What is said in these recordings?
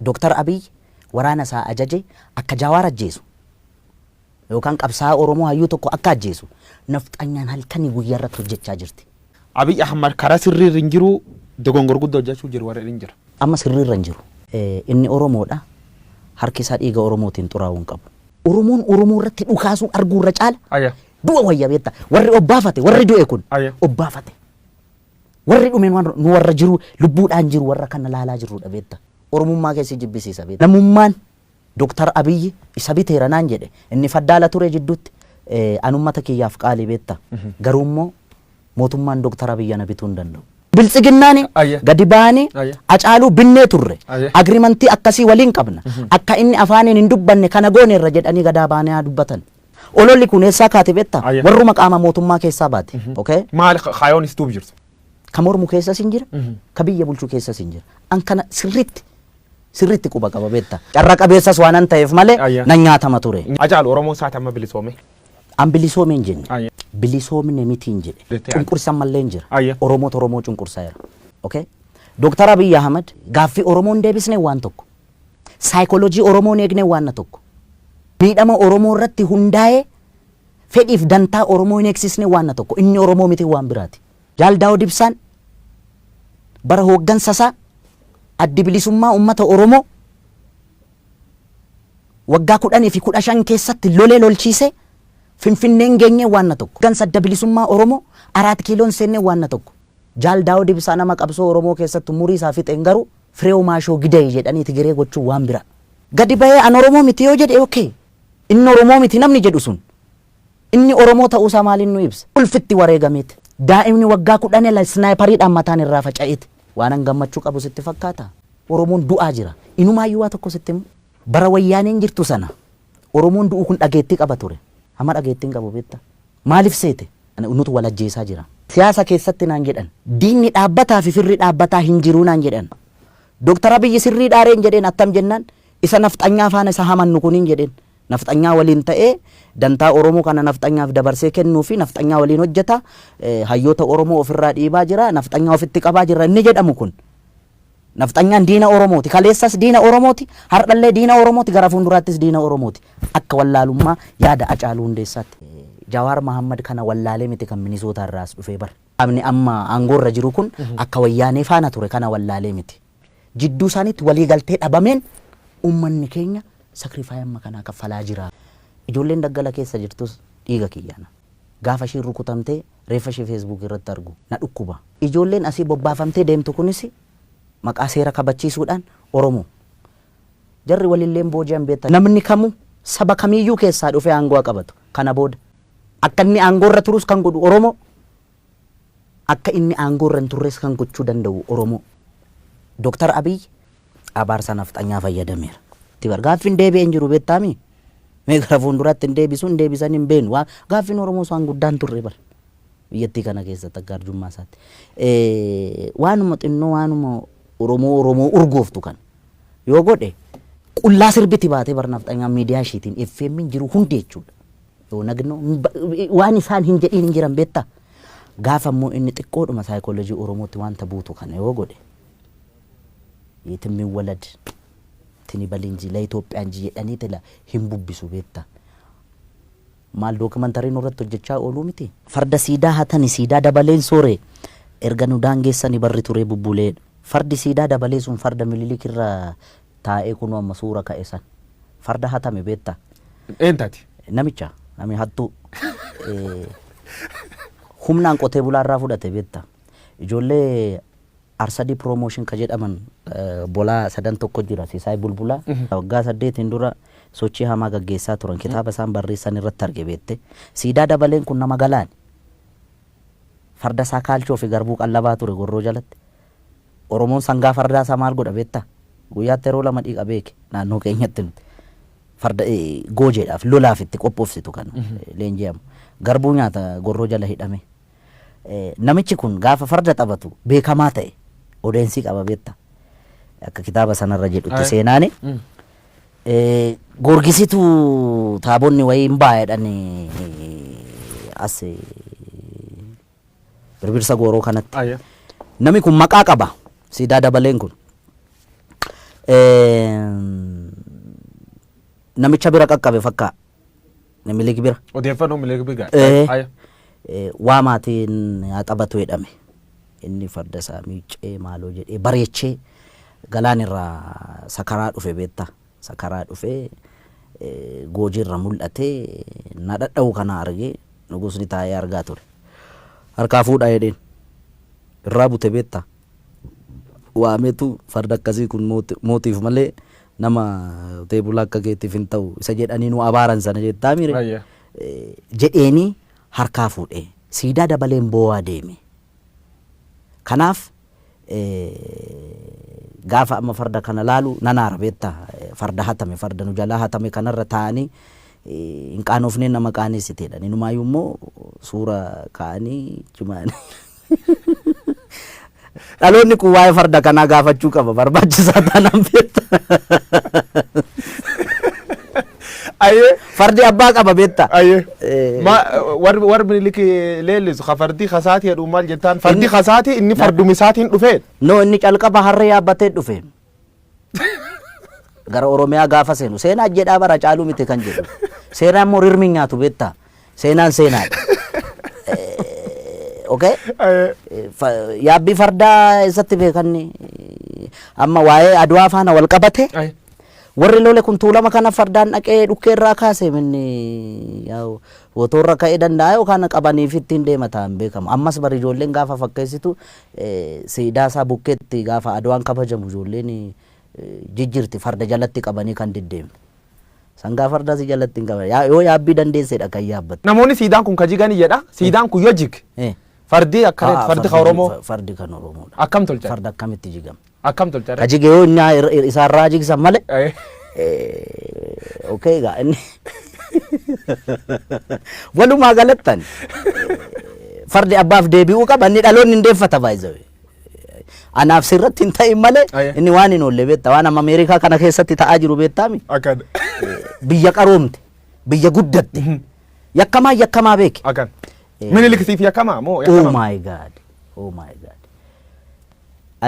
Dr. Abiy waraana isaa ajaje akka Jawaar ajjeesu yookaan qabsaa Oromoo hayyuu tokko akka ajjeesu nafxanyaan halkanii guyyaa irratti hojjechaa jirti. Abiy Ahmad karaa sirriirra hin jiru dogoggora guddaa hojjechuu jiru warra hin jiru. Amma sirriirra hin jiru. Inni Oromoodha. Harki isaa dhiiga Oromootiin xuraa'uu hin qabu. Oromoon Oromoo irratti dhukaasuu arguu irra caala. Du'a wayya beektaa warri obbaafate warri du'e kun obbaafate. Warri dhumeen waan nu warra jiru lubbuudhaan jiru warra kana laalaa jirudha beektaa. Oromummaa keessi jibbisiisa beektaa. Namummaan Dr. Abiy isa biteera naan jedhe inni faddaala ture jidduutti anummata kiyyaaf qaalii beektaa. Garuu immoo mootummaan Dr. Abiy ana bituu hin danda'u. Biltsiginnaani gadi baanii Haacaaluu binnee turre agriimantii akkasii waliin qabna akka inni afaaniin hin dubbanne kana goone irra jedhanii gadaa baanii haa dubbatan. Ololli kun eessaa kaate beektaa warruma qaama mootummaa keessaa baate. Maal kaayoon istuuf jirtu? Ka mormu keessas hin jira ka biyya bulchuu keessas hin jira. An kana sirriitti quba qaba beektaa. Carra qabeessas waan an ta'eef malee nan nyaatama ture. Haacaaluu Oromoo isaati amma bilisoome. An bilisoome hin jenne. Bilisoomne miti hin jedhe. Cunqursan mallee hin jira. Oromoo cunqursaa jira. Dr. Abiy Ahmad gaaffii Oromoo hin deebisne waan tokko. Saayikooloojii Oromoo hin eegne waan tokko. Miidhama Oromoo irratti hundaa'ee fedhiif dantaa Oromoo hin eegsisne waan tokko. Inni Oromoo miti waan biraati. Jaal Daawud Ibsaan bara hooggansasaa addi bilisummaa uummata Oromoo waggaa 10 fi 15 keessatti lolee lolchiisee Finfinneen geenye waan tokko. Gansa adda bilisummaa Oromoo 4 kiiloon seenne waan tokko. Jaal Daawud Ibsaa nama qabsoo Oromoo keessatti umurii isaa fixeen garuu Fireew Maashoo Gidee jedhanii Tigiree gochuu waan bira. Gadi bahee an Oromoo miti yoo jedhe okay. Inni Oromoo miti namni jedhu sun. Inni Oromoo ta'uusaa maaliin nu ibsa? Ulfitti wareegameeti. Daa'imni waggaa 10 snaayipariidhaan mataan irraa faca'eeti. Waan an gammachuu qabu sitti fakkaata. Oromoon du'aa jira. Inumaayyuu waa tokko sitti bara wayyaaneen jirtu sana Oromoon du'uu kun dhageettii qaba ture. Amma dhageettiin qabu beektaa. Maaliif seete? Nutu wal ajjeesaa jira. Siyaasa keessatti naan jedhan. Diinni dhaabbataa fi firri dhaabbataa hin jiruu naan jedhan. Dr. Abiy sirrii dhaaree hin jedheen attam jennaan isa nafxanyaa faana isa hamannu kun hin jedheen. Nafxanyaa waliin ta'ee dantaa Oromoo kana nafxanyaaf dabarsee kennuu fi nafxanyaa waliin hojjeta. Hayyoota Oromoo ofirraa dhiibaa jira. Nafxanyaa ofitti qabaa jira inni jedhamu kun. Nafxanyaan diina Oromooti. Kaleessas diina Oromooti. Hardhallee diina Oromooti. Gara fuulduraattis diina Oromooti. Akka wallaalummaa yaada Haacaaluu Hundeessaatti. Jawaar Mahammad kana wallaalee miti kan Minisootaa irraas dhufee bara. Qaamni amma aangoorra jiru kun akka wayyaanee faana ture kana wallaalee miti. Jidduu isaaniitti waliigaltee dhabameen uummanni keenya sakrifaayii amma kanaa kaffalaa jira. Ijoolleen daggala keessa jirtus dhiiga kiyyaana. Gaafa isheen rukutamtee reeffa ishee Facebook irratti argu na dhukkuba. Ijoolleen asii bobbaafamtee deemtu kunis maqaa seera kabachiisuudhaan Oromoo. Jarri walilleen booji'an beektaa. Namni kamuu saba kamiyyuu keessaa dhufee aangoo qabatu. Kana booda akka inni aangoorra turus kan godhu Oromoo. Akka inni aangoorra hin turres kan gochuu danda'u Oromoo. Dr. Abiy abaarsa nafxanyaa fayyadameera. Gaaffiin deebi'een jiru beektaami. Mee gara fuulduraatti hin deebisu hin deebisan hin beenu. Gaaffiin Oromoo waan guddaan turre bara. Biyyattii kana keessatti akka arjummaa isaatti. Waanuma xinnoo waanuma Oromoo urgooftu kan yoo godhe qullaa sirbiti baatee bara nafxanyaa miidiyaa ishiitiin FM jiru hundi jechuudha. Yoo nagnoo waan isaan hin jedhiin hin jiran beektaa. Gaafa immoo inni xiqqoodhuma saayikooloojii Oromootti wanta buutu kana yoo godhe yetimmi walad tini balinji la Itoophiyaan jedhanii tila hin bubbisu beektaa. Maal dookumantariin irratti hojjechaa ooluu miti. Farda siidaa hatani siidaa dabaleen sooree erga nu daangeessanii barri turee bubbulee. Fardi siidaa dabalee sun farda Minilik irra taa'ee kunoo amma suura ka'e san. Farda hatame beektaa. Eentaati? Namicha nami hattuu humnaan qotee bulaa irraa fudhate beektaa. Ijoollee Arsadii promotion ka jedhaman bolaa sadan tokko jira siisaay bulbulaa. Waggaa 8 dura sochii hamaa gaggeessaa turan kitaaba isaan barreessan irratti arge beekte. Siidaa dabaleen kun nama galaan. Farda isaa kaalchoo fi garbuu qallabaa ture gorroo jalatti. Oromoon sangaa fardaa isaa maal godha beektaa? Guyyaatti yeroo 2 dhiiqa beeke naannoo keenyatti farda goojeedhaaf lolaaf itti qophoofsitu kan leenji'amu. Garbuu nyaata gorroo jala hidhame. Namichi kun gaafa farda taphatu beekamaa ta'e odeensii qaba beektaa. Akka kitaaba sanarra jedhutti seenaani. Gorgisitu taabonni wayii hin baay'edhani as birbirsa gooroo kanatti. Nami kun maqaa qaba siidaa dabaleen kun. namicha bira qaqqabe fakkaa namiliki bira Odeeffannoo milee bigaa. waa maatiin haa taphatu jedhame inni farda isaa miicee maaloo jedhee bareechee galaan irraa sakaraa dhufe beetta sakaraa dhufe goojirra mul'ate na dhadha'u kana argee nugusni taa'ee argaa ture harkaa fuudhaa jedheen irraa bute beetta waametu farda akkasii kun mootiif malee nama teebula akka keetiif hin ta'u isa jedhanii nu abaaran sana jettaa mire jedheeni harkaa fuudhee siidaa dabaleen boo'aa deeme kanaaf gaafa amma farda kana laalu nanaara beetta farda hatame farda nu jalaa hatame kanarra taa'anii hin qaanofneen nama qaaneessiteedha inumaayyuu immoo suura kaa'anii cimaanii dhaloonni kun waa'ee farda kanaa gaafachuu qaba barbaachisaa taanaan beetta fardi abbaa qaba beetta warri miliki leellisu ka fardi kasaati jedhu maal jettaan fardi kasaati inni fardumisaatiin dhufee no inni calqaba harree yaabbatee dhufe gara oromiyaa gaafa seenu seenaa jedhaa bara caaluu miti kan jedhu seenaan immoo rirmi nyaatu beetta seenaan seenaadha okay yaabbii fardaa isatti beekanni amma waa'ee adwaa faana wal qabate warri lole kun tuulama kana fardaan dhaqee dhukkee irraa kaase minni yaa'u wotoorra ka'ee danda'a yookaan qabaniif ittiin deema ta'an beekamu ammas bari ijoolleen gaafa fakkeessitu siidaa isaa bukkeetti gaafa adwaan kabajamu ijoolleen jijjirti farda jalatti qabanii kan diddeemu sangaa farda si jalatti hin qaban yoo yaabbii dandeessedha kan yaabbatu namoonni siidaan kun kajiganii jedha siidaan kun yoo jig fardi akkamitti fardi ka oromoo fardi kan oromoodha akkam tolcha farda akkamitti jigama akkam tolcha kajige yoo isaarraa jigsan malee okay gaa inni walumaa galattan fardi abbaaf deebi'uu qaba inni dhaloonni hin deeffata baay'ee anaaf sirratti hin ta'in malee inni waan hin oolle beetta waan amma Ameerikaa kana keessatti ta'aa jiru beettaami biyya qaroomte biyya guddatte yakkamaa beeki Minilik siif yakkamaa moo oh my god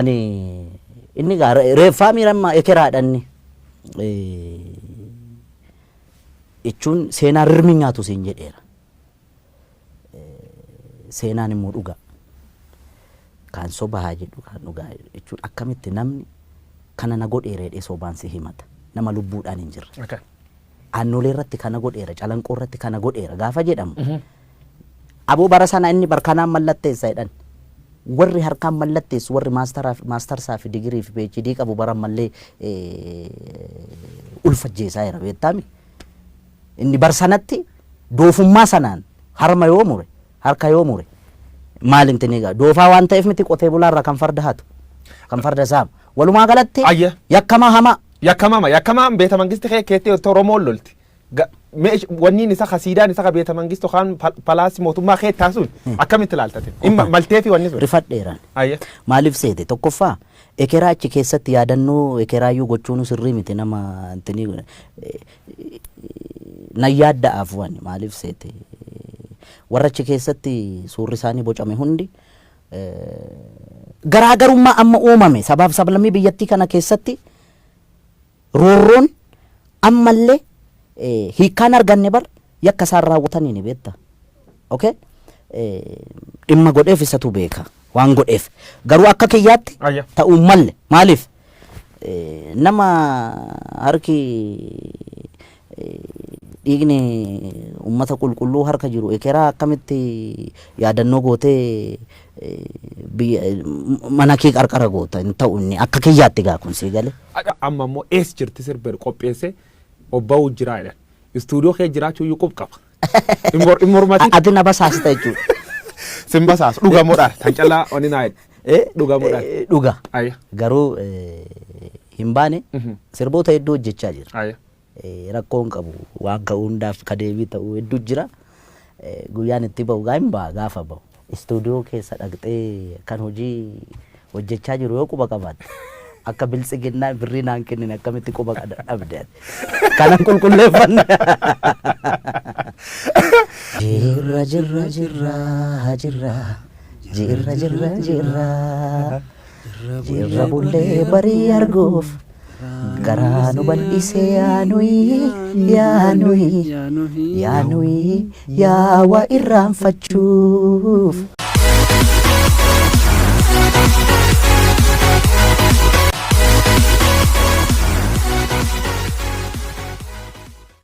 ani inni gaa reeffaa miiramma ekeraadhanni jechuun seenaa rirmi nyaatu siin jedheera seenaan immoo dhugaa kan sobaa jedhu kan dhugaa jechuun akkamitti namni kana na godheeredhe sobaan si himata nama lubbuudhaan hin jirre aannolee irratti kana godheera calanqoo irratti kana godheera gaafa jedhamu aboo bara sana inni barkanaan mallatteessa jedhan warri harkaan mallatteessu warri maastarsaa fi digirii fi PhD qabu bara mallee ulfajjeesaa jira beettaami inni bar sanatti doofummaa sanaan harma yoo mure harka yoo mure maalin tiniga doofaa waan ta'eef miti qotee bulaarra kan farda hatu kan farda saamu walumaa galatti yakkamaan beeta mangisti keettee Oromoon lolti wanni isa kasiidaan isa beeta mangisti kan palaasi mootummaa keettaa sun akkamitti ilaaltate maltee fi wanni sun rifadheeraan maaliif seete tokkoffaa ekeraa achi keessatti yaadannoo ekeraayyuu gochuun sirrii miti nama intini nayyaaddaaf wanni maaliif seete warra achi keessatti suurri isaanii bocame hundi garaagarummaa amma uumame sabaaf sablammii biyyattii kana keessatti roorroon ammallee hiikkaan arganne bar yakka isaan raawwatanii ni beetta okay dhimma godheef isatu beeka waan godheef garuu akka kiyyaatti ta'uu malle maaliif nama harki dhiigni ummata qulqulluu harka jiru ekeraa akkamitti yaadannoo gootee mana kee qarqara goota hin ta'u inni akka kiyyaatti gaa kun sii gale amma immoo ees jirti sirber qopheesse obba'uu jiraa jedhan istuudiyoo kee jiraachuu iyyuu qaba immormati ati na basaasta jechuudha sin basaas dhugamuudhaan tan callaa oni naa dhugamuudhaan dhuga garuu hin baane sirboota hedduu hojjechaa jira rakkoon qabu waan ka'uu hundaaf kadeebii ta'uu hedduu jira guyyaan itti ba'u gaa hin ba'a gaafa ba'u istuudiyoo keessa dhaqxee kan hojii hojjechaa jiru yoo quba qabaatte akka biltsiginnaa birrii naan kennin akkamitti quba dhabde kanan qulqulleeffanne jirra bullee barii arguuf garaa nu bal'ise yaa nuyi yaa waa irraanfachuuf.